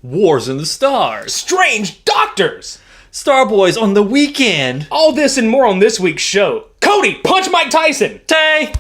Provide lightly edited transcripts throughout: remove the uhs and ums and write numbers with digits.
Wars in the Stars. Strange Doctors. Starboys on the weekend. All this and more on this week's show. Cody, punch Mike Tyson. Tay.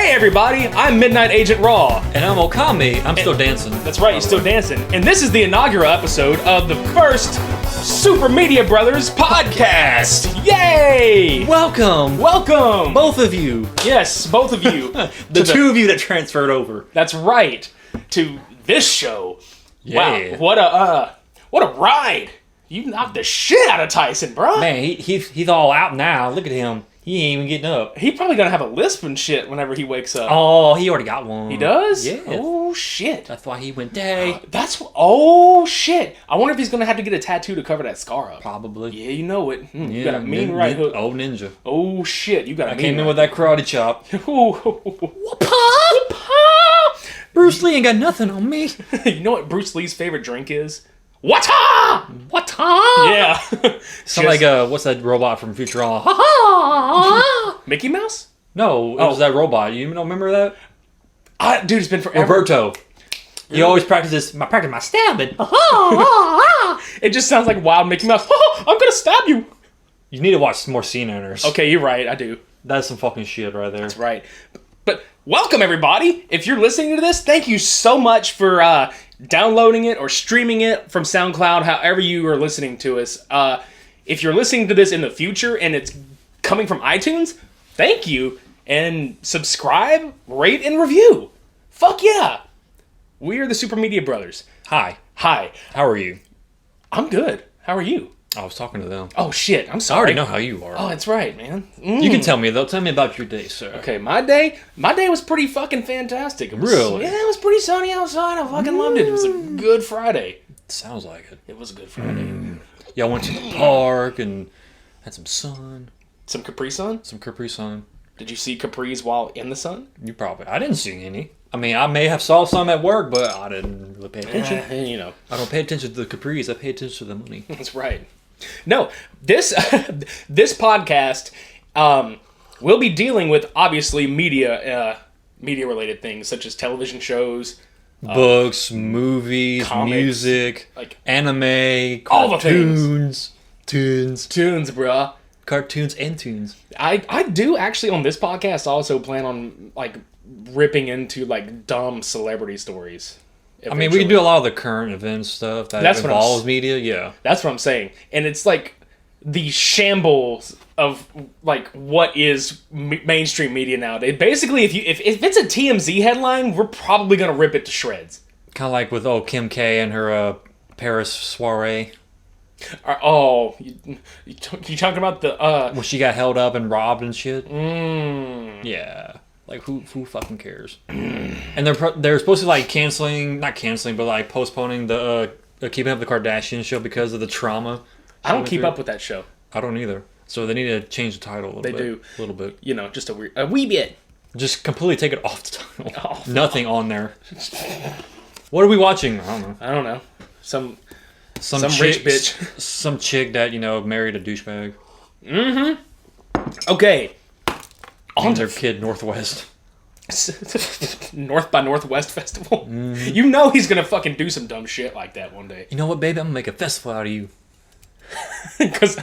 Everybody, I'm Midnight Agent Raw. And I'm Okami. I'm still dancing. That's right, you're still dancing. And this is the inaugural episode of the first Super Media Brothers podcast. Yay! Welcome. Welcome. Both of you. Yes, both of you. the two of you that transferred over. That's right. To this show. Yeah. Wow, what a ride. You knocked the shit out of Tyson, bro. Man, he's all out now. Look at him. He ain't even getting up. He probably gonna have a lisp and shit whenever he wakes up. Oh, he already got one. He does? Yeah. Oh, shit. That's why he went day. Oh, shit. I wonder if he's gonna have to get a tattoo to cover that scar up. Probably. Yeah, you know it. You got a mean right hook. Old ninja. Oh, shit. You got a I mean came in right with that karate chop. Whoop-ha! Bruce Lee ain't got nothing on me. You know what Bruce Lee's favorite drink is? Wata! Wata! Yeah. Sound like what's that robot from Futurama? Mickey Mouse? No, it was that robot. You don't remember that? Dude, it's been forever. Roberto. He always practices my stabbing. It just sounds like wild Mickey Mouse. I'm gonna stab you. You need to watch some more CNNers. Okay, you're right. I do. That's some fucking shit right there. That's right. But welcome, everybody. If you're listening to this, thank you so much for downloading it or streaming it from SoundCloud, however you are listening to us. If you're listening to this in the future and it's coming from iTunes, thank you. And subscribe, rate, and review. Fuck yeah. We are the Super Media Brothers. Hi. Hi. How are you? I'm good. How are you? I was talking to them. Oh, shit. I'm I sorry. already know how you are. Oh, that's right, man. You can tell me, though. Tell me about your day, sir. Okay, my day was pretty fucking fantastic. It was, Really? Yeah, it was pretty sunny outside. I fucking loved it. It was a good Friday. Sounds like it. It was a good Friday. Y'all went to the park and had some sun. Some Capri Sun? Some Capri Sun. Did you see Capris while in the sun? You probably. I didn't see any. I mean, I may have saw some at work, but I didn't really pay attention. You know. I don't pay attention to the Capris. I pay attention to the money. That's right. No, this podcast will be dealing with, obviously, media-related things, such as television shows, Books, movies, comics, music, like anime, all the cartoons, tunes, bruh. cartoons and tunes. I do actually on this podcast also plan on like ripping into like dumb celebrity stories. I mean, we can do a lot of the current events stuff that involves media. Yeah, that's what I'm saying, and it's like the shambles of like what is mainstream media nowadays. Basically, if it's a TMZ headline, we're probably gonna rip it to shreds. Kind of like with Kim K and her Paris soiree. You talking about the when she got held up and robbed and shit? Yeah. Like who fucking cares? And they're supposed to like not canceling, but like postponing the Keeping Up with the Kardashians show because of the trauma. I don't keep up with that show. I don't either. So they need to change the title a little bit. They do. A little bit. You know, just a wee bit. Just completely take it off the title. Oh, nothing on there. What are we watching? I don't know. Some chick, rich bitch. Some chick that, married a douchebag. Mm-hmm. Okay. On their kid Northwest. North by Northwest Festival. You know he's gonna fucking do some dumb shit like that one day. You know what, baby? I'm gonna make a festival out of you. Because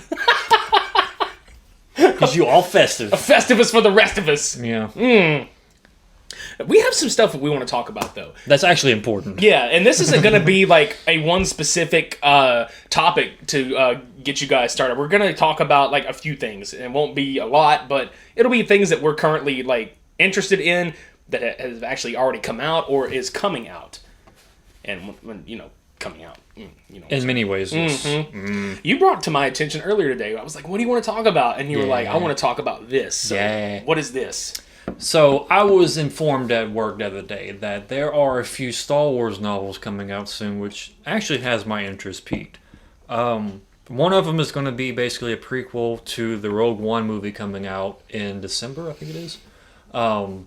you all festive. A Festivus for the rest of us. Yeah. We have some stuff that we want to talk about, though. That's actually important. Yeah, and this isn't going to be like a one specific topic to get you guys started. We're going to talk about like a few things. It won't be a lot, but it'll be things that we're currently like interested in that has actually already come out or is coming out. And when coming out, in many ways. You brought to my attention earlier today. I was like, "What do you want to talk about?" And you were like, "I want to talk about this." So what is this? So I was informed at work the other day that there are a few Star Wars novels coming out soon, which actually has my interest peaked. One of them is going to be basically a prequel to the Rogue One movie coming out in December, I think it is. And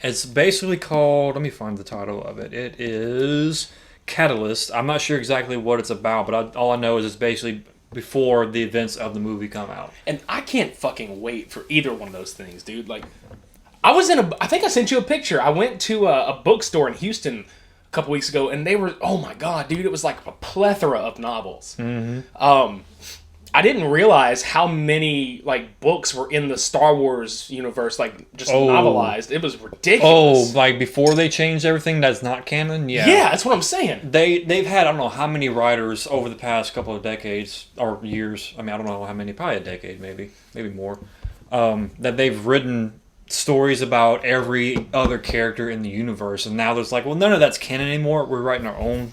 It's basically called. Let me find the title of it. It is Catalyst. I'm not sure exactly what it's about, but all I know is it's basically before the events of the movie come out. And I can't fucking wait for either one of those things, dude. Like, I think I sent you a picture. I went to a bookstore in Houston a couple weeks ago, and they were, oh my god, dude, it was like a plethora of novels. Mm-hmm. I didn't realize how many like books were in the Star Wars universe, like just novelized. It was ridiculous. Oh, like before they changed everything that's not canon? Yeah. Yeah, that's what I'm saying. They've had I don't know how many writers over the past couple of decades or years. I mean, I don't know how many, probably a decade, maybe more. That they've written stories about every other character in the universe, and now there's like, well, none of that's canon anymore. We're writing our own,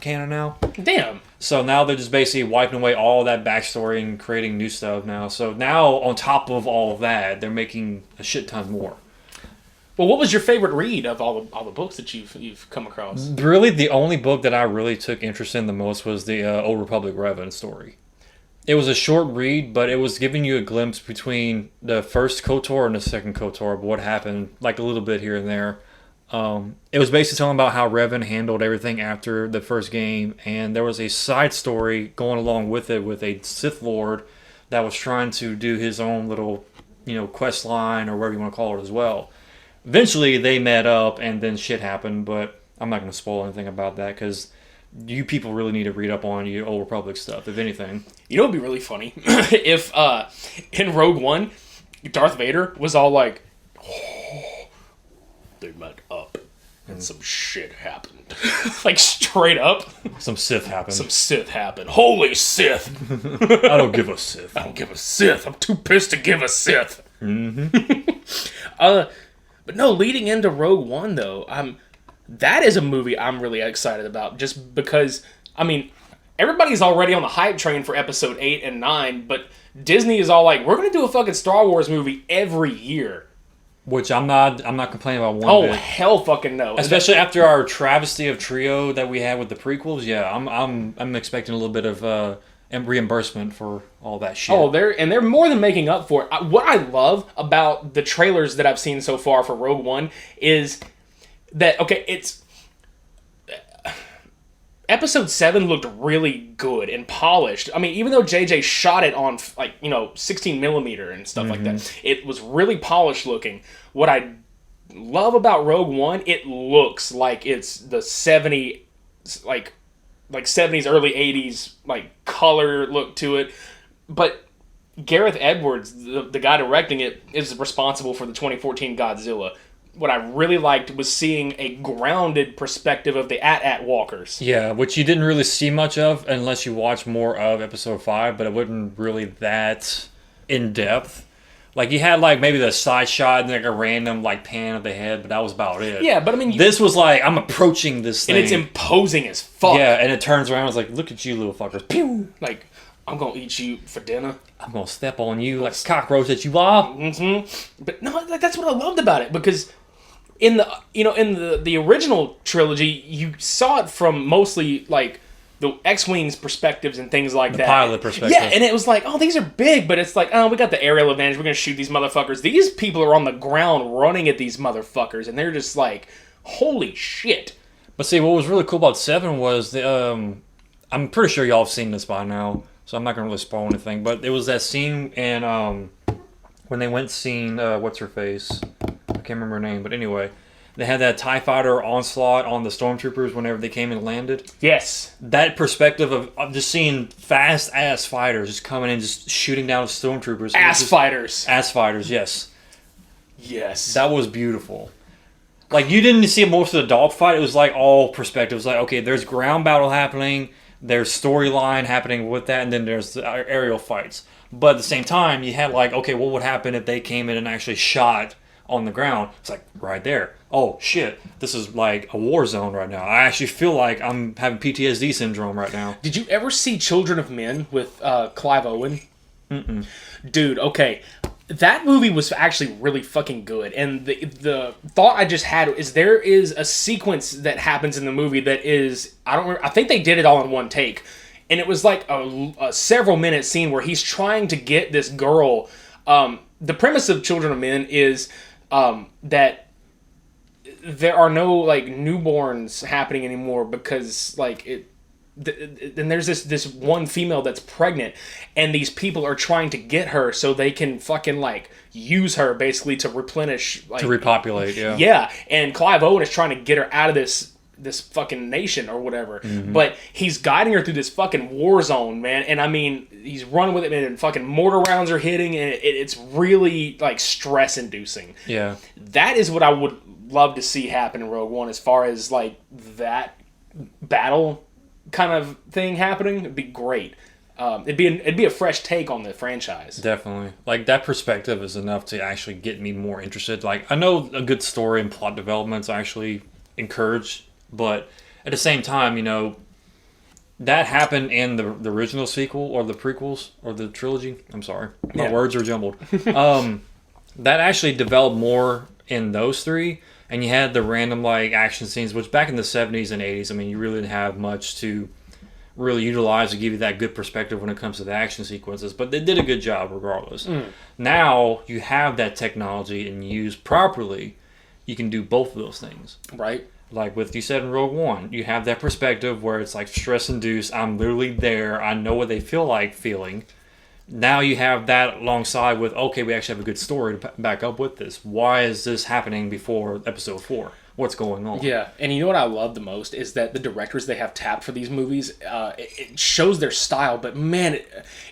canon now. Damn. So now they're just basically wiping away all that backstory and creating new stuff now. So now, on top of all of that, they're making a shit ton more. Well, what was your favorite read of all the books that you've come across? Really, the only book that I really took interest in the most was the Old Republic Revan story. It was a short read, but it was giving you a glimpse between the first KOTOR and the second KOTOR of what happened, like a little bit here and there. It was basically telling about how Revan handled everything after the first game, and there was a side story going along with it with a Sith Lord that was trying to do his own little, quest line or whatever you want to call it as well. Eventually, they met up, and then shit happened, but I'm not going to spoil anything about that because you people really need to read up on your Old Republic stuff, if anything. You know what would be really funny? If in Rogue One, Darth Vader was all like, they met up and some shit happened. Like straight up. Some Sith happened. Some Sith happened. Holy Sith. I don't give a Sith. I don't give a Sith. I'm too pissed to give a Sith. Mm-hmm. But no, leading into Rogue One though, that is a movie I'm really excited about just because, I mean, everybody's already on the hype train for episode 8 and 9, but Disney is all like, we're going to do a fucking Star Wars movie every year. Which I'm not complaining about one bit. Oh, hell fucking no. Especially after our travesty of trio that we had with the prequels. Yeah, I'm expecting a little bit of reimbursement for all that shit. Oh, they're more than making up for it. What I love about the trailers that I've seen so far for Rogue One is that, okay, it's Episode 7 looked really good and polished. I mean, even though JJ shot it on, 16 millimeter and stuff like that, it was really polished looking. What I love about Rogue One, it looks like it's the 70s, like 70s, early 80s, like, color look to it. But Gareth Edwards, the guy directing it, is responsible for the 2014 Godzilla. What I really liked was seeing a grounded perspective of the AT-AT walkers. Yeah, which you didn't really see much of unless you watch more of Episode 5, but it wasn't really that in-depth. Like, you had, like, maybe the side shot and, like, a random, like, pan of the head, but that was about it. Yeah, but I mean... This was like, I'm approaching this thing. And it's imposing as fuck. Yeah, and it turns around and it's like, look at you, little fuckers. Pew! Like, I'm gonna eat you for dinner. I'm gonna step on you like a cockroach that you are. Mm-hmm. But no, like, that's what I loved about it, because... In the original trilogy, you saw it from mostly like the X-Wing's perspectives and things like that. The pilot perspective. Yeah, and it was like, oh, these are big, but it's like, oh, we got the aerial advantage. We're gonna shoot these motherfuckers. These people are on the ground running at these motherfuckers, and they're just like, holy shit. But see, what was really cool about 7 was the I'm pretty sure y'all have seen this by now, so I'm not gonna really spoil anything. But it was that scene in when they went seeing what's her face. I can't remember her name, but anyway, they had that TIE fighter onslaught on the stormtroopers whenever they came and landed. Yes. That perspective of just seeing fast-ass fighters just coming in, just shooting down stormtroopers. Fighters. Ass fighters, yes. Yes. That was beautiful. Like, you didn't see most of the dogfight. It was like all perspective. It was like, okay, there's ground battle happening, there's storyline happening with that, and then there's the aerial fights. But at the same time, you had like, okay, what would happen if they came in and actually shot on the ground? It's like right there. Oh shit, this is like a war zone right now. I actually feel like I'm having PTSD syndrome right now. Did you ever see Children of Men with Clive Owen? Mm-mm. Dude, okay, that movie was actually really fucking good. And the thought I just had is there is a sequence that happens in the movie that is, I think they did it all in one take, and it was like a several minute scene where he's trying to get this girl. The premise of Children of Men is that there are no like newborns happening anymore because like and there's this one female that's pregnant, and these people are trying to get her so they can fucking like use her basically to replenish, like, to repopulate. Yeah. yeah. And Clive Owen is trying to get her out of this fucking nation or whatever, but he's guiding her through this fucking war zone, man. And I mean, he's running with it, man, and fucking mortar rounds are hitting, and it's really like stress inducing. Yeah. That is what I would love to see happen in Rogue One, as far as like that battle kind of thing happening. It'd be great. It'd be a fresh take on the franchise. Definitely. Like, that perspective is enough to actually get me more interested. Like, I know a good story and plot development's actually encouraged, but at the same time, you know, that happened in the original sequel or the prequels or the trilogy. I'm sorry. My words are jumbled. That actually developed more in those three, and you had the random like action scenes, which back in the 70s and 80s, I mean, you really didn't have much to really utilize to give you that good perspective when it comes to the action sequences, but they did a good job regardless. Now you have that technology, and used properly, you can do both of those things. Right. Like with you said in Rogue One, you have that perspective where it's like stress induced. I'm literally there. I know what they feel like feeling. Now you have that alongside with, okay, we actually have a good story to back up with this. Why is this happening before episode 4? What's going on? Yeah, and you know what I love the most is that the directors they have tapped for these movies, it shows their style, but man,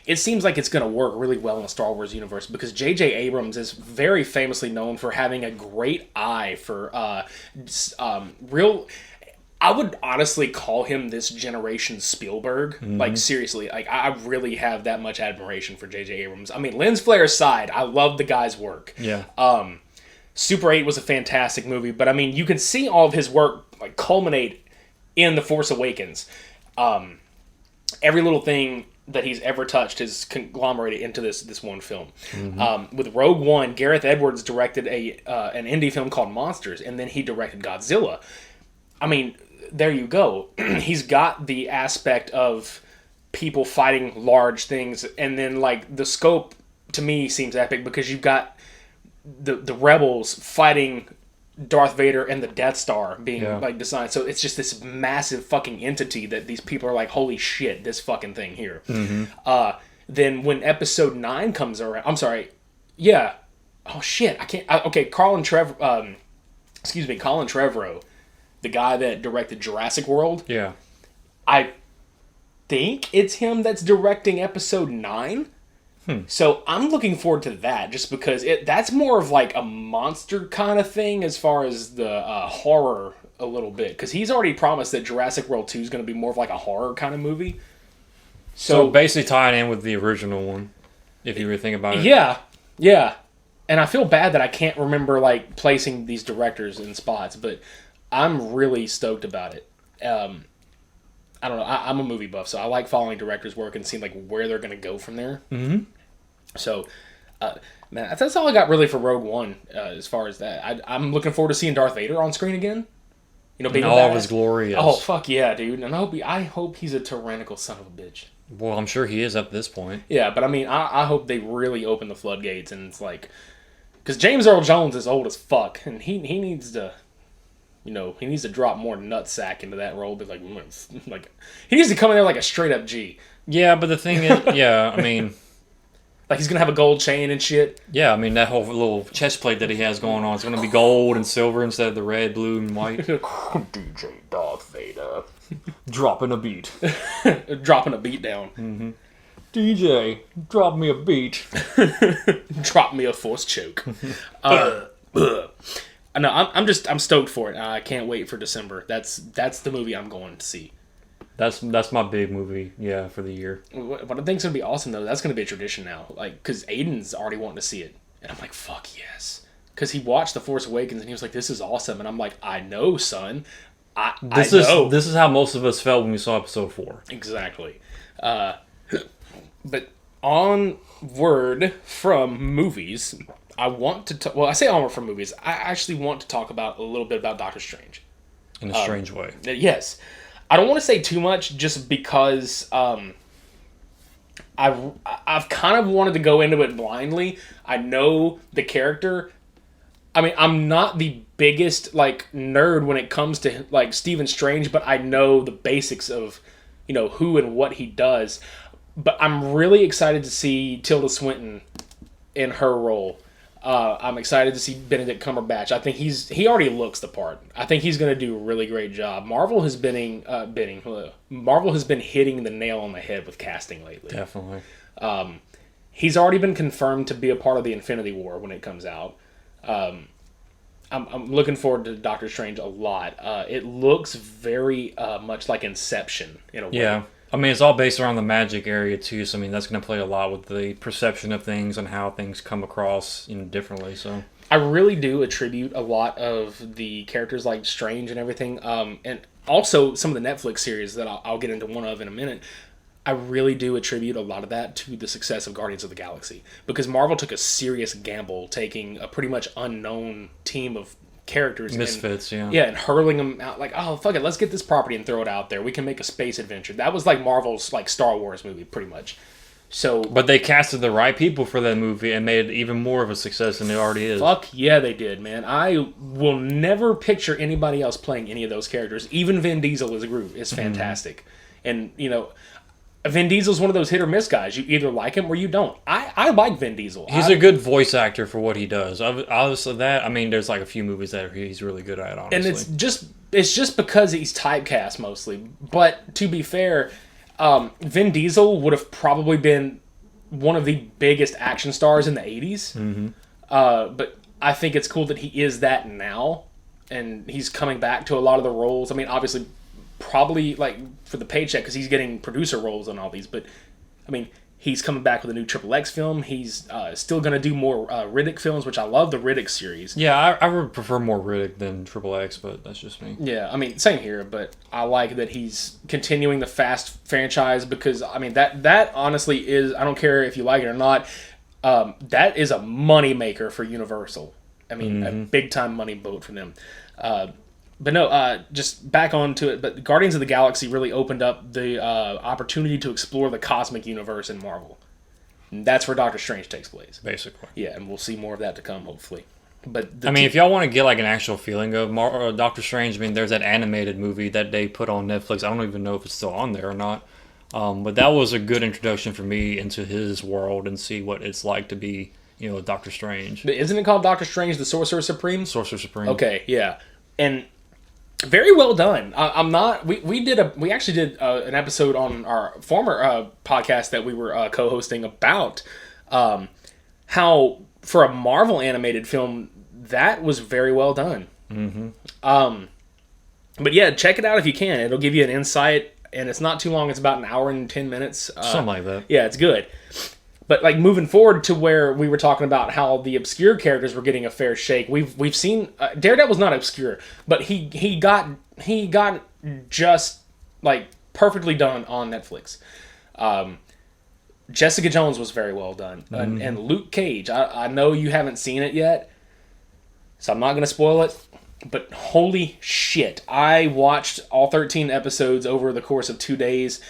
it seems like it's going to work really well in the Star Wars universe, because J.J. Abrams is very famously known for having a great eye for real... I would honestly call him this generation Spielberg. Like, seriously, like I really have that much admiration for J.J. Abrams. I mean, lens flare aside, I love the guy's work. Yeah. Super 8 was a fantastic movie, but I mean, you can see all of his work like culminate in The Force Awakens. Every little thing that he's ever touched is conglomerated into this one film. With Rogue One, Gareth Edwards directed an indie film called Monsters, and then he directed Godzilla. I mean, there you go. He's got the aspect of people fighting large things, and then like the scope to me seems epic because you've got the rebels fighting Darth Vader and the Death Star being like designed. So it's just this massive fucking entity that these people are like, holy shit, this fucking thing here. Then when episode 9 comes around, I'm sorry, yeah. Oh shit, I can't. Okay, Colin Trevorrow, the guy that directed Jurassic World. Yeah. I think it's him that's directing episode 9. So I'm looking forward to that, just because that's more of like a monster kind of thing as far as the horror a little bit. Because he's already promised that Jurassic World 2 is going to be more of like a horror kind of movie. So basically tying in with the original one, if you were thinking about it. Yeah. And I feel bad that I can't remember like placing these directors in spots, but I'm really stoked about it. I don't know. I'm a movie buff, so I like following directors' work and seeing like where they're going to go from there. So, man, that's all I got really for Rogue One as far as that. I'm looking forward to seeing Darth Vader on screen again. You know, being in all of his glory. Yes. Oh fuck yeah, dude! And I hope he's a tyrannical son of a bitch. Well, I'm sure he is at this point. Yeah, but I mean, I hope they really open the floodgates, and it's like, because James Earl Jones is old as fuck, and he needs to. You know, he needs to drop more nutsack into that role. But like he needs to come in there like a straight up G. Yeah, but the thing is, I mean, like he's gonna have a gold chain and shit. Yeah, I mean that whole little chest plate that he has going on is gonna be gold and silver instead of the red, blue, and white. DJ Darth Vader, dropping a beat, dropping a beat down. DJ, drop me a beat, drop me a force choke. No, I'm stoked for it. I can't wait for December. That's the movie I'm going to see. That's my big movie, for the year. What I think's gonna be awesome though, that's gonna be a tradition now. Like, cause Aiden's already wanting to see it, and I'm like, fuck yes. Cause he watched The Force Awakens and he was like, this is awesome, and I'm like, I know, son. I know. This is how most of us felt when we saw episode 4. Exactly. But onward from movies. I want to I say onward from movies. I actually want to talk about a little bit about Doctor Strange. In a strange way. Yes. I don't want to say too much just because I've kind of wanted to go into it blindly. I know the character. I mean, I'm not the biggest like nerd when it comes to like Stephen Strange, but I know the basics of, who and what he does. But I'm really excited to see Tilda Swinton in her role. I'm excited to see Benedict Cumberbatch. I think he already looks the part. I think he's going to do a really great job. Marvel has been hitting the nail on the head with casting lately. Definitely. He's already been confirmed to be a part of the Infinity War when it comes out. I'm looking forward to Doctor Strange a lot. It looks very much like Inception in a way. Yeah. I mean, it's all based around the magic area, too. So, I mean, that's going to play a lot with the perception of things and how things come across differently. So, I really do attribute a lot of the characters like Strange and everything, and also some of the Netflix series that I'll get into one of in a minute. I really do attribute a lot of that to the success of Guardians of the Galaxy, because Marvel took a serious gamble taking a pretty much unknown team of characters, misfits, and hurling them out like, oh fuck it, let's get this property and throw it out there. We can make a space adventure. That was like Marvel's like Star Wars movie, pretty much. So, but they casted the right people for that movie and made it even more of a success than it already is. Fuck yeah, they did, man. I will never picture anybody else playing any of those characters. Even Vin Diesel as Groot is fantastic, and Vin Diesel's one of those hit or miss guys. You either like him or you don't. I like Vin Diesel. He's a good voice actor for what he does. Obviously, there's like a few movies that he's really good at, honestly. And it's just because he's typecast mostly. But to be fair, Vin Diesel would have probably been one of the biggest action stars in the 80s. Mm-hmm. But I think it's cool that he is that now. And he's coming back to a lot of the roles. I mean, obviously, probably like for the paycheck because he's getting producer roles on all these, but I mean, he's coming back with a new Triple X film. He's still going to do more Riddick films, which I love the Riddick series. Yeah, I would prefer more Riddick than Triple X, but that's just me. Yeah, I mean, same here, but I like that he's continuing the Fast franchise because, I mean, that honestly is, I don't care if you like it or not, that is a money maker for Universal. I mean, a big-time money boat for them. But no, just back onto it. But Guardians of the Galaxy really opened up the opportunity to explore the cosmic universe in Marvel. And that's where Doctor Strange takes place. Basically. Yeah, and we'll see more of that to come, hopefully. But if y'all want to get like an actual feeling of Doctor Strange, I mean, there's that animated movie that they put on Netflix. I don't even know if it's still on there or not. But that was a good introduction for me into his world and see what it's like to be, Doctor Strange. But isn't it called Doctor Strange the Sorcerer Supreme? Sorcerer Supreme. Okay, yeah. And very well done. I'm not. We actually did an episode on our former podcast that we were co-hosting about how for a Marvel animated film that was very well done. Mm-hmm. But yeah, check it out if you can. It'll give you an insight, and it's not too long. It's about an hour and 10 minutes. Something like that. Yeah, it's good. But like moving forward to where we were talking about how the obscure characters were getting a fair shake, we've seen Daredevil's not obscure, but he got just like perfectly done on Netflix. Jessica Jones was very well done, and Luke Cage. I know you haven't seen it yet, so I'm not going to spoil it. But holy shit, I watched all 13 episodes over the course of 2 days.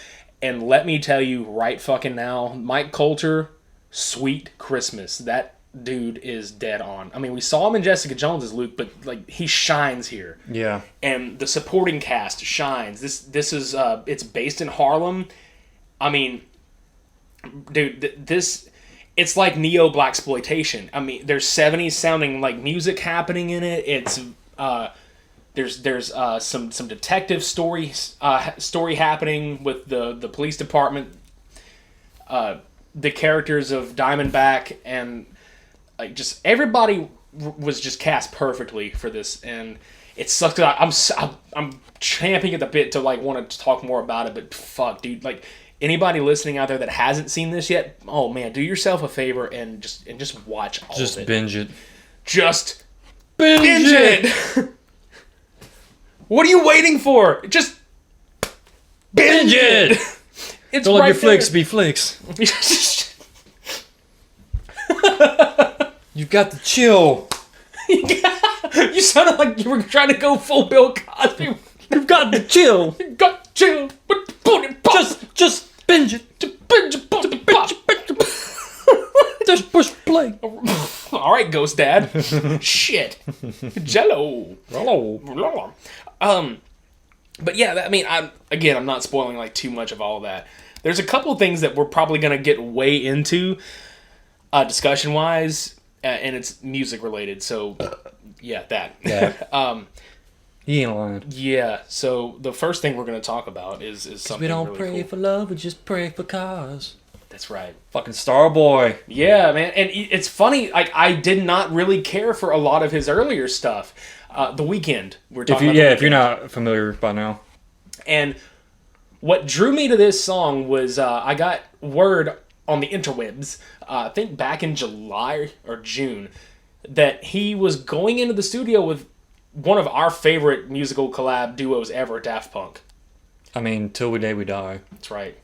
And let me tell you right fucking now, Mike Coulter, sweet Christmas. That dude is dead on. I mean, we saw him in Jessica Jones as Luke, but like he shines here. Yeah. And the supporting cast shines. This is it's based in Harlem. I mean, dude, it's like neo blaxploitation. I mean, there's 70s sounding like music happening in it. It's There's some detective story happening with the police department, the characters of Diamondback, and like just everybody was just cast perfectly for this, and it sucks. I'm champing at the bit to like want to talk more about it, but fuck, dude, like anybody listening out there that hasn't seen this yet, oh man, do yourself a favor and just watch all of it. Just binge it. Just binge it. What are you waiting for? Just binge it. It's Don't right let your there. flicks be flicks. You've got to chill. You sounded like you were trying to go full Bill Cosby. You've got to chill. You got to chill. Just binge it. Binge it. Just push play. All right. right, Ghost Dad. Shit. Jello. Hello. But yeah, I mean, I'm not spoiling like too much of all of that. There's a couple of things that we're probably gonna get way into, discussion wise, and it's music related. So, yeah, that. Yeah. He ain't lying. Yeah. So the first thing we're gonna talk about is something We don't really pray cool. for love, we just pray for cars. That's right. Fucking Starboy. Yeah, man, and it's funny. Like, I did not really care for a lot of his earlier stuff. The Weeknd. We're talking about. If you're not familiar by now. And what drew me to this song was I got word on the interwebs, I think back in July or June, that he was going into the studio with one of our favorite musical collab duos ever, Daft Punk. I mean, till the day we die. That's right.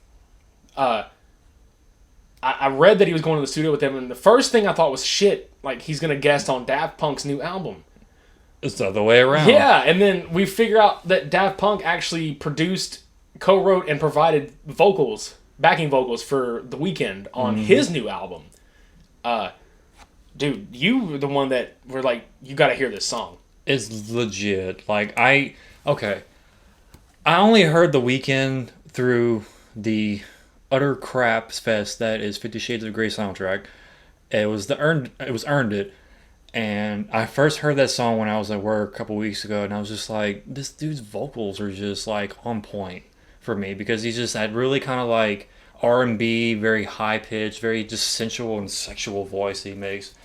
I read that he was going to the studio with them, and the first thing I thought was, shit, like, he's going to guest on Daft Punk's new album. It's the other way around. Yeah, and then we figure out that Daft Punk actually produced, co-wrote, and provided backing vocals for The Weeknd on his new album. Dude, you were the one that were like, you got to hear this song. It's legit. Like, I only heard The Weeknd through the utter crap fest that is 50 Shades of Grey soundtrack. It was Earned It. And I first heard that song when I was at work a couple weeks ago, and I was just like, this dude's vocals are just like on point for me, because he's just that really kind of like R&B, very high pitched, very just sensual and sexual voice he makes.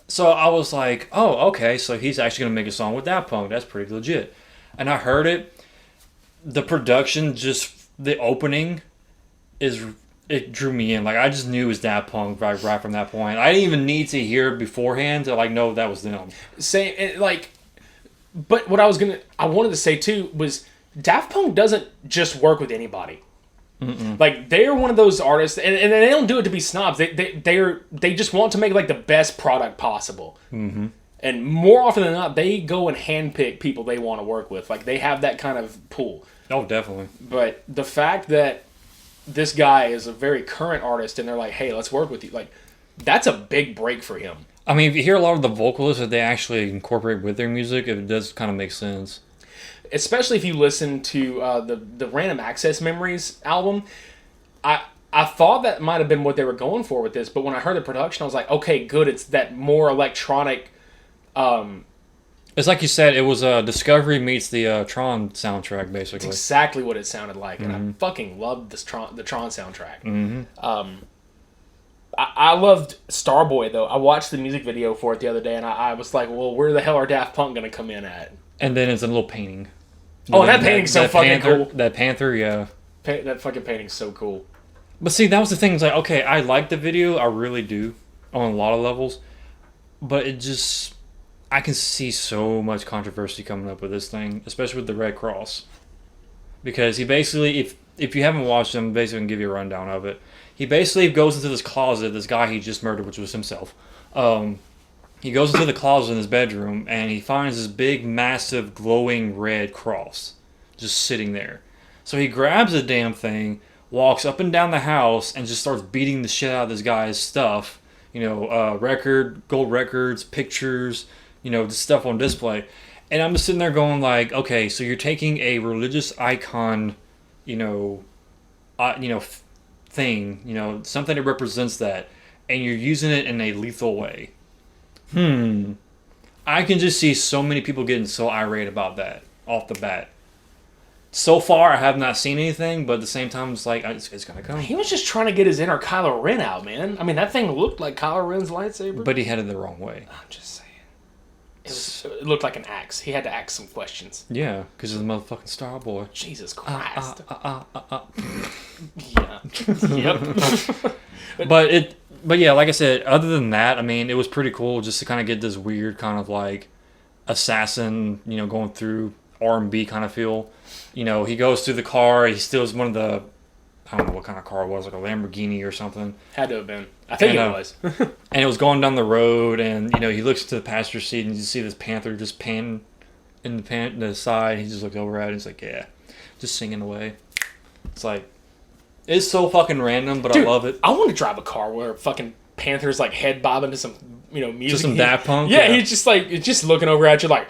So I was like, oh, okay, so he's actually gonna make a song with Daft Punk. That's pretty legit. And I heard it. The production, just the opening, it drew me in. Like, I just knew it was Daft Punk right from that point. I didn't even need to hear it beforehand to like know that was them. But what I wanted to say too was Daft Punk doesn't just work with anybody. Mm-mm. Like, they are one of those artists, and they don't do it to be snobs. They just want to make like the best product possible. Mm-hmm. And more often than not, they go and handpick people they want to work with. Like, they have that kind of pool. Oh, definitely. But the fact that this guy is a very current artist, and they're like, hey, let's work with you. Like, that's a big break for him. I mean, if you hear a lot of the vocalists that they actually incorporate with their music, it does kind of make sense. Especially if you listen to the Random Access Memories album. I thought that might have been what they were going for with this, but when I heard the production, I was like, okay, good. It's that more electronic. It's like you said, it was Discovery meets the Tron soundtrack, basically. It's exactly what it sounded like, and I fucking loved the Tron soundtrack. Mm-hmm. I loved Starboy, though. I watched the music video for it the other day, and I was like, well, where the hell are Daft Punk going to come in at? And then it's a little painting. Oh, and that painting's so fucking cool. That panther, yeah. That fucking painting's so cool. But see, that was the thing. It's like, okay, I like the video. I really do. On a lot of levels. But it just... I can see so much controversy coming up with this thing. Especially with the Red Cross. Because he basically... If you haven't watched him, basically I can give you a rundown of it. He basically goes into this closet, this guy he just murdered, which was himself. He goes into the closet in his bedroom, and he finds this big, massive, glowing red cross just sitting there. So he grabs the damn thing, walks up and down the house, and just starts beating the shit out of this guy's stuff. You know, gold records, pictures, you know, the stuff on display. And I'm just sitting there going like, okay, so you're taking a religious icon, thing, something that represents that, and you're using it in a lethal way. I can just see so many people getting so irate about that off the bat. So far, I have not seen anything, but at the same time, it's like, it's gonna come. He was just trying to get his inner Kylo Ren out, man. I mean, that thing looked like Kylo Ren's lightsaber. But he had it the wrong way. I'm just saying. It looked like an axe. He had to ask some questions. Yeah, because he's a motherfucking Starboy. Jesus Christ. Yeah. Yep. But yeah, like I said, other than that, I mean, it was pretty cool just to kind of get this weird kind of like assassin, going through R&B kind of feel. He goes through the car, he steals one of the, I don't know what kind of car it was, like a Lamborghini or something. Had to have been. I think it was. And it was going down the road, and, he looks to the passenger seat, and you see this panther just pan in the side. He just looks over at it, and he's like, yeah, just singing away. It's like, it's so fucking random, but dude, I love it. I want to drive a car where fucking panther's like head bobbing to some music. Just some Daft Punk. Yeah, he's just like just looking over at you like,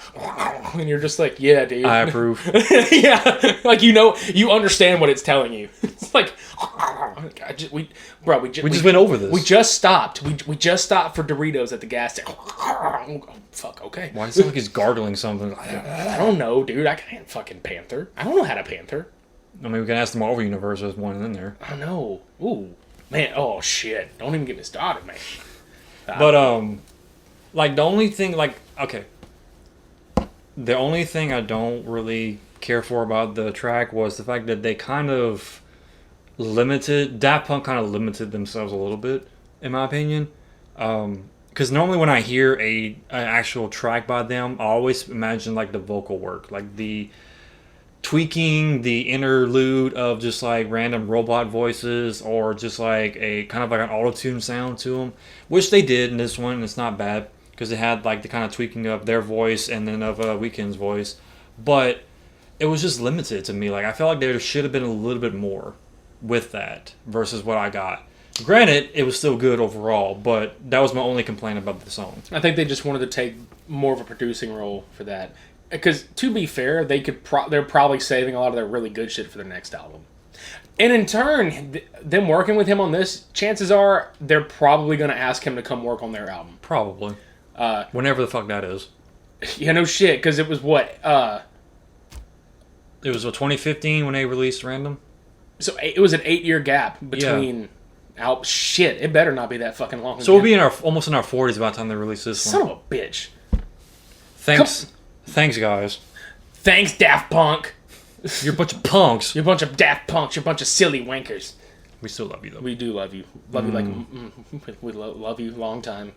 and you're just like, yeah, dude. I approve. Yeah, like you understand what it's telling you. It's like, we just went over this. We just stopped. We just stopped for Doritos at the gas station. Oh, fuck. Okay. Why does it sound like he's gargling something? I don't know, dude. I can't fucking panther. I don't know how to panther. I mean, we can ask the Marvel Universe. There's one in there. I know. Ooh, man. Oh shit. Don't even get me started, man. But like the only thing, the only thing I don't really care for about the track was the fact that they kind of Daft Punk kind of limited themselves a little bit, in my opinion. Because normally when I hear an actual track by them, I always imagine like the vocal work, like the tweaking the interlude of just like random robot voices, or just like a kind of like an auto-tune sound to them, which they did in this one. It's not bad because it had like the kind of tweaking of their voice and then of Weeknd's voice, but it was just limited to me. Like I felt like there should have been a little bit more with that versus what I got. Granted, it was still good overall, but that was my only complaint about the song. I think they just wanted to take more of a producing role for that. Because to be fair, they're probably saving a lot of their really good shit for their next album. And in turn, them working with him on this, chances are they're probably going to ask him to come work on their album. Probably. Whenever the fuck that is. Yeah, no shit. Because it was what? It was 2015 when they released Random. So it was an 8-year gap between. Yeah. Shit, it better not be that fucking long. So we'll be almost in our 40s by the time they release this Son one. of a bitch. Thanks, guys. Thanks, Daft Punk. You're a bunch of punks. You're a bunch of Daft Punks. You're a bunch of silly wankers. We still love you, though. We do love you. Love you like... We love you long time.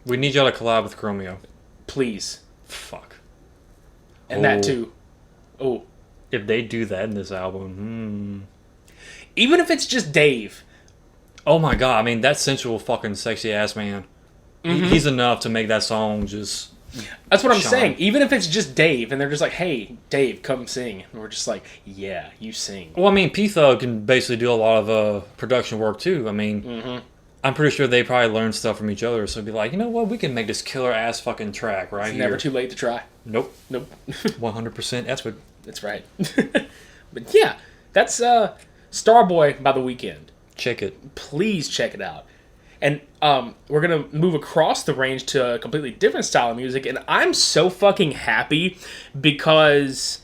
We need y'all to collab with Chromeo. Please. Fuck. And that, too. Oh. If they do that in this album, Even if it's just Dave. Oh my god, I mean, that sensual fucking sexy ass man. He's enough to make that song just... That's what I'm saying. Even if it's just Dave, and they're just like, hey, Dave, come sing. And we're just like, yeah, you sing. Well, I mean, P-Thug can basically do a lot of production work, too. I mean, I'm pretty sure they probably learned stuff from each other, so it'd be like, you know what, we can make this killer-ass fucking track right It's here. never too late to try. Nope. 100%. That's what... That's right. But yeah, that's Starboy by The Weeknd. Check it. Please check it out. And we're going to move across the range to a completely different style of music. And I'm so fucking happy because,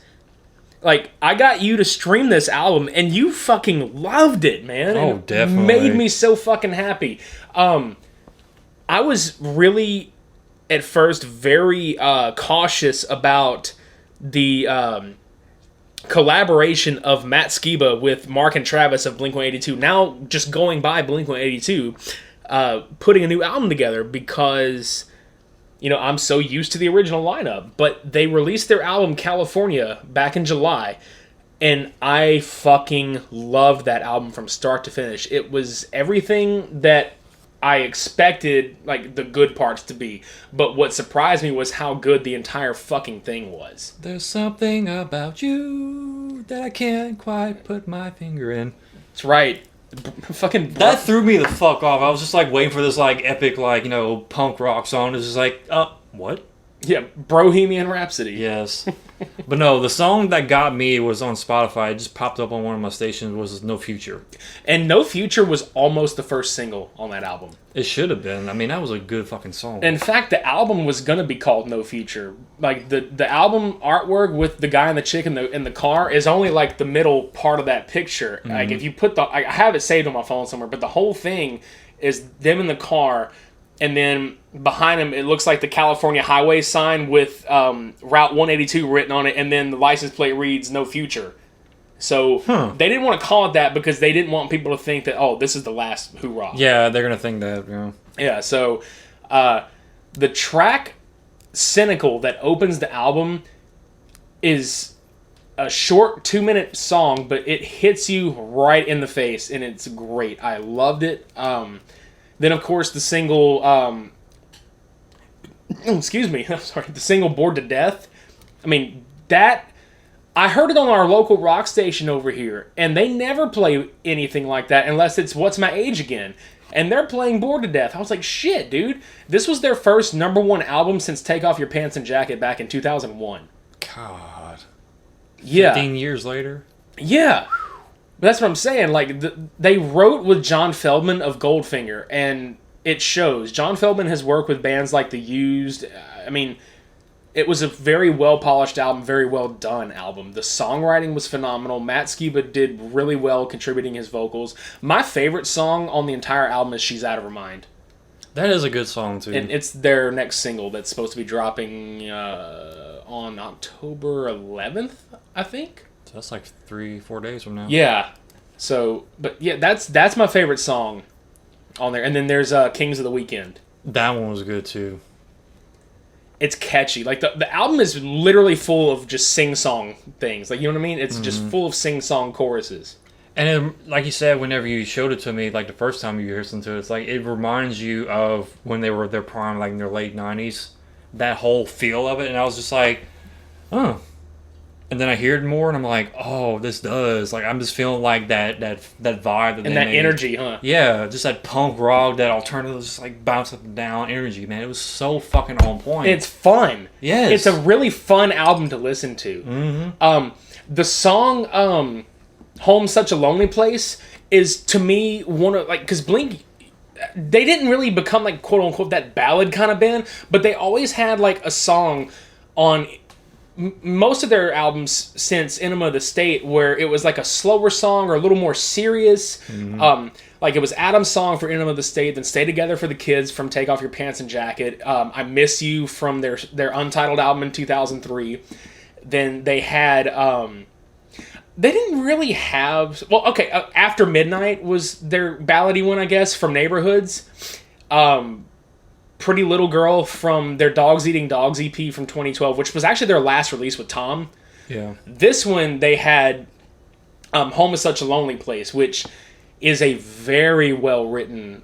like, I got you to stream this album and you fucking loved it, man. Oh, it definitely. Made me so fucking happy. I was really, at first, very cautious about the... collaboration of Matt Skiba with Mark and Travis of Blink-182, now just going by Blink-182, putting a new album together because, I'm so used to the original lineup. But they released their album California back in July, and I fucking loved that album from start to finish. It was everything that I expected, like, the good parts to be. But what surprised me was how good the entire fucking thing was. There's something about you that I can't quite put my finger in. That's right. That threw me the fuck off. I was just, like, waiting for this, like, epic, like, punk rock song. It's just like, what? Yeah, Bohemian Rhapsody. Yes. But no, the song that got me was on Spotify. It just popped up on one of my stations. Was No Future. And No Future was almost the first single on that album. It should have been. I mean, that was a good fucking song. In fact, the album was gonna be called No Future. Like the album artwork with the guy and the chick in the car is only like the middle part of that picture. Mm-hmm. Like if you put I have it saved on my phone somewhere, but the whole thing is them in the car. And then behind him, it looks like the California highway sign with Route 182 written on it, and then the license plate reads No Future. So they didn't want to call it that because they didn't want people to think that, this is the last hoorah. Yeah, they're going to think that, Yeah, so the track Cynical that opens the album is a short 2-minute song, but it hits you right in the face, and it's great. I loved it. Then, of course, the single, the single Bored to Death. I mean, I heard it on our local rock station over here, and they never play anything like that unless it's What's My Age Again. And they're playing Bored to Death. I was like, shit, dude. This was their first #1 album since Take Off Your Pants and Jacket back in 2001. God. Yeah. 15 years later. Yeah. But that's what I'm saying. Like, they wrote with John Feldman of Goldfinger, and it shows. John Feldman has worked with bands like The Used. I mean, it was a very well-polished album, very well-done album. The songwriting was phenomenal. Matt Skiba did really well contributing his vocals. My favorite song on the entire album is She's Out of Her Mind. That is a good song, too. And it's their next single that's supposed to be dropping on October 11th, I think. So that's like 3-4 days from now. Yeah. So, but yeah, that's my favorite song on there. And then there's Kings of the Weekend. That one was good, too. It's catchy. Like, the album is literally full of just sing-song things. Like, you know what I mean? It's just full of sing-song choruses. And it, like you said, whenever you showed it to me, like the first time you listened to it, it's like it reminds you of when they were at their prime, like in their late 90s. That whole feel of it. And I was just like, huh. And then I hear it more, and I'm like, oh, this does. Like, I'm just feeling like that vibe that And that energy, huh? Yeah, just that punk rock, that alternative, just like bounce up and down energy, man. It was so fucking on point. It's fun. Yes. It's a really fun album to listen to. Mm-hmm. The song Home's Such a Lonely Place is, to me, one of, like, because Blink, they didn't really become, like, quote-unquote, that ballad kind of band, but they always had, like, a song on most of their albums since Enema of the State where it was like a slower song or a little more serious. Like it was Adam's song for Enema of the State, then Stay Together for the Kids from Take Off Your Pants and Jacket. I Miss You from their untitled album in 2003. Then they had... they didn't really have... Well, okay, After Midnight was their ballady one, I guess, from Neighborhoods. Pretty Little Girl from their Dogs Eating Dogs EP from 2012, which was actually their last release with Tom. Yeah. This one, they had Home is Such a Lonely Place, which is a very well-written,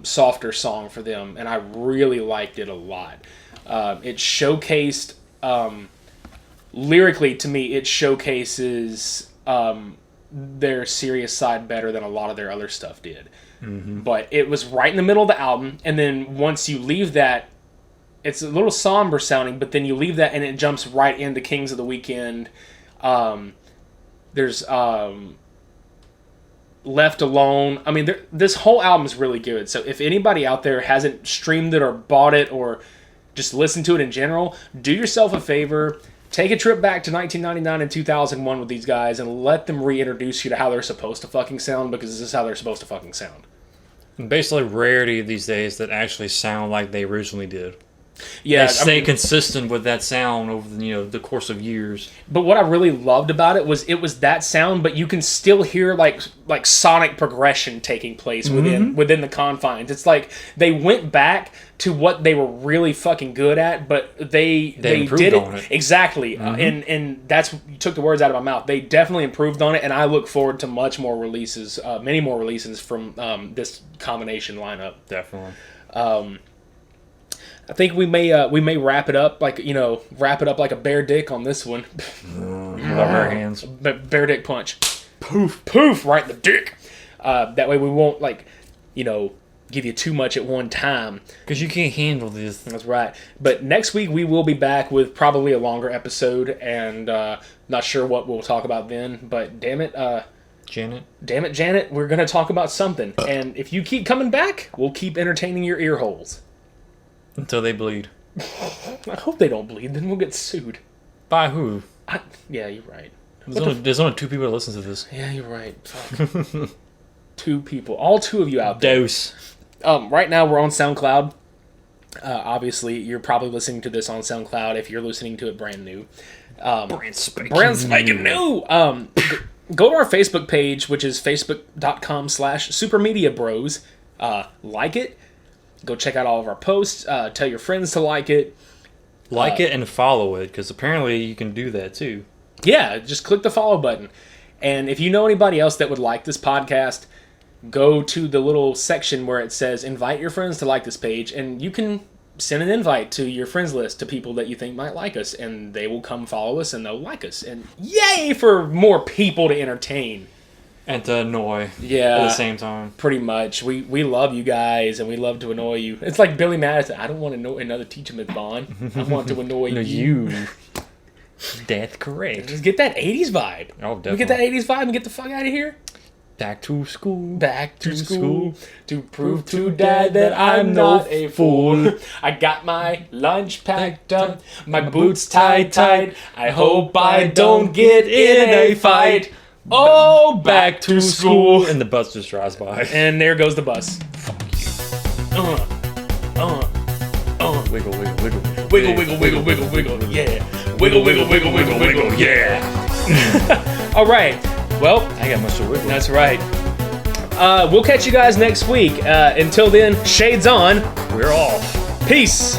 softer song for them, and I really liked it a lot. It showcased... lyrically, to me, it showcases their serious side better than a lot of their other stuff did. Mm-hmm. But it was right in the middle of the album, and then once you leave that, it's a little somber sounding, but then you leave that and it jumps right into Kings of the Weekend. There's Left Alone. I mean, this whole album is really good. So if anybody out there hasn't streamed it or bought it or just listened to it in general, do yourself a favor. Take a trip back to 1999 and 2001 with these guys and let them reintroduce you to how they're supposed to fucking sound, because this is how they're supposed to fucking sound. Basically, rarity these days that actually sound like they originally did. Yeah, they stay consistent with that sound over the course of years. But what I really loved about it was that sound, but you can still hear like sonic progression taking place within the confines. It's like they went back to what they were really fucking good at, but they did it exactly. And that's, you took the words out of my mouth. They definitely improved on it, and I look forward to many more releases from this combination lineup. Definitely. I think we may wrap it up like a bear dick on this one. With our bare hands. Bear dick punch. Poof, right in the dick. That way we won't give you too much at one time. Because you can't handle this. That's right. But next week we will be back with probably a longer episode, and not sure what we'll talk about then. But damn it, Janet, we're gonna talk about something. And if you keep coming back, we'll keep entertaining your ear holes. Until they bleed. I hope they don't bleed, then we'll get sued. By who? Yeah, you're right. There's only 2 people that listen to this. Yeah, you're right. Fuck. 2 people. All 2 of you out there. Dose. Right now we're on SoundCloud. Obviously, you're probably listening to this on SoundCloud if you're listening to it brand new. Brand spanking new! Go to our Facebook page, which is facebook.com/supermediabros. Like it. Go check out all of our posts. Tell your friends to like it. Like it and follow it, because apparently you can do that too. Yeah, just click the follow button. And if you know anybody else that would like this podcast, go to the little section where it says invite your friends to like this page, and you can send an invite to your friends list to people that you think might like us, and they will come follow us and they'll like us. And yay for more people to entertain. and to annoy at Yeah. the same time. Pretty much. We love you guys and we love to annoy you. It's like Billy Madison. I don't want to know another teacher, Miss Bond. I want to annoy No, you. That's correct. Just get that 80s vibe. Oh, We get that 80s vibe and get the fuck out of here. Back to school. Back to school school. to prove to Dad that I'm not a fool. I got my lunch packed up, my boots tied tight. I hope I don't get in a fight. Oh, back to school. And the bus just drives by. And there goes the bus. Wiggle, wiggle, wiggle. Wiggle, wiggle, wiggle, wiggle, wiggle, yeah. Wiggle, wiggle, wiggle, wiggle, wiggle, yeah. All right. Well, I got Mr. Wiggle. that's right. We'll catch you guys next week. Until then, shades on. We're off. Peace.